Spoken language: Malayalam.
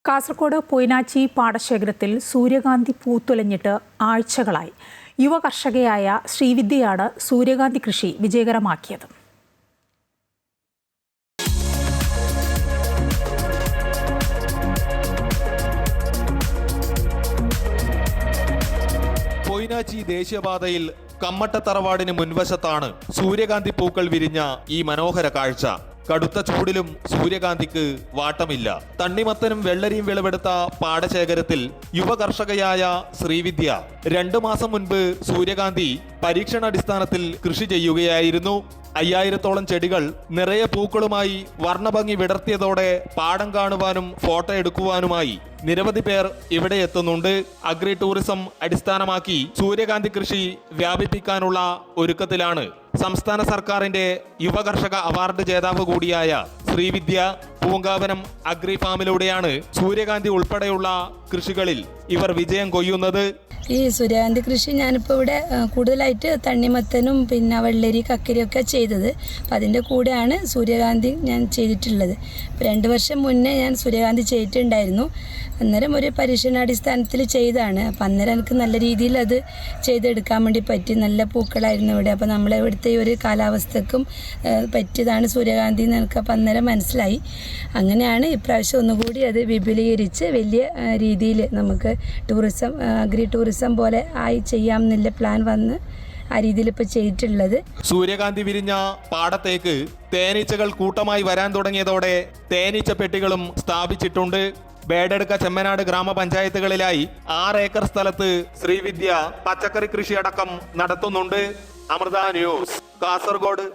കാസർഗോഡ് പൊയ്നാച്ചി പാടശേഖരത്തിൽ സൂര്യകാന്തി പൂത്തുലഞ്ഞിട്ട് ആഴ്ചകളായി. യുവ കർഷകയായ ശ്രീവിദ്യയാണ് സൂര്യകാന്തി കൃഷി വിജയകരമാക്കിയത്. പൊയ്നാച്ചി ദേശീയപാതയിൽ കമ്മട്ടത്തറവാടിന് മുൻവശത്താണ് സൂര്യകാന്തി പൂക്കൾ വിരിഞ്ഞ ഈ മനോഹര കാഴ്ച. കടുത്ത ചൂടിലും സൂര്യകാന്തിക്ക് വാട്ടമില്ല. തണ്ണിമത്തനും വെള്ളരിയും വിളവെടുത്ത പാടശേഖരത്തിൽ യുവ കർഷകയായ ശ്രീവിദ്യ 2 മാസം മുൻപ് സൂര്യകാന്തി പരീക്ഷണാടിസ്ഥാനത്തിൽ കൃഷി ചെയ്യുകയായിരുന്നു. 5000-ഓളം ചെടികൾ നിറയെ പൂക്കളുമായി വർണ്ണഭംഗി വിടർത്തിയതോടെ പാടം കാണുവാനും ഫോട്ടോ എടുക്കുവാനുമായി നിരവധി പേർ ഇവിടെ എത്തുന്നുണ്ട്. അഗ്രി ടൂറിസം അടിസ്ഥാനമാക്കി സൂര്യകാന്തി കൃഷി വ്യാപിപ്പിക്കാനുള്ള ഒരുക്കത്തിലാണ് സംസ്ഥാന സർക്കാരിന്റെ യുവകർഷക അവാർഡ് ജേതാവ് കൂടിയായ ശ്രീവിദ്യ. പൂങ്കാവനം അഗ്രി ഫാമിലൂടെയാണ് സൂര്യകാന്തി ഉൾപ്പെടെയുള്ള കൃഷികളിൽ ഇവർ വിജയം കൊയ്യുന്നത്. ഈ സൂര്യകാന്തി കൃഷി ഞാനിപ്പോൾ ഇവിടെ കൂടുതലായിട്ട് തണ്ണിമത്തനും പിന്നെ വെള്ളരി കക്കരിയൊക്കെ ചെയ്തത്. അപ്പം അതിൻ്റെ കൂടെയാണ് സൂര്യകാന്തി ഞാൻ ചെയ്തിട്ടുള്ളത്. 2 വർഷം മുന്നേ ഞാൻ സൂര്യകാന്തി ചെയ്തിട്ടുണ്ടായിരുന്നു. അന്നേരം ഒരു പരീക്ഷണാടിസ്ഥാനത്തിൽ ചെയ്താണ്. അപ്പം അന്നേരം എനിക്ക് നല്ല രീതിയിൽ അത് ചെയ്തെടുക്കാൻ വേണ്ടി പറ്റി. നല്ല പൂക്കളായിരുന്നു ഇവിടെ. അപ്പോൾ നമ്മളെ ഇവിടുത്തെ ഈ ഒരു കാലാവസ്ഥക്കും പറ്റിയതാണ് സൂര്യകാന്തി എന്ന് എനിക്ക് അപ്പം അന്നേരം മനസ്സിലായി. അങ്ങനെയാണ് ഇപ്രാവശ്യം ഒന്നുകൂടി അത് വിപുലീകരിച്ച് വലിയ രീതിയിൽ നമുക്ക് ടൂറിസം അഗ്രി ടൂറിസം പോലെ ആയി ചെയ്യാമെന്നുള്ള പ്ലാൻ വന്ന് ആ രീതിയിൽ ഇപ്പോൾ ചെയ്തിട്ടുള്ളത്. സൂര്യകാന്തി വിരിഞ്ഞ പാടത്തേക്ക് തേനീച്ചകൾ കൂട്ടമായി വരാൻ തുടങ്ങിയതോടെ തേനീച്ച പെട്ടികളും സ്ഥാപിച്ചിട്ടുണ്ട്. ബേഡെടുക്ക ചെമ്മനാട് ഗ്രാമപഞ്ചായത്തുകളിലായി 6 ഏക്കർ സ്ഥലത്ത് ശ്രീവിദ്യ പച്ചക്കറി കൃഷിയടക്കം നടത്തുന്നുണ്ട്. അമൃത ന്യൂസ്, കാസർഗോഡ്.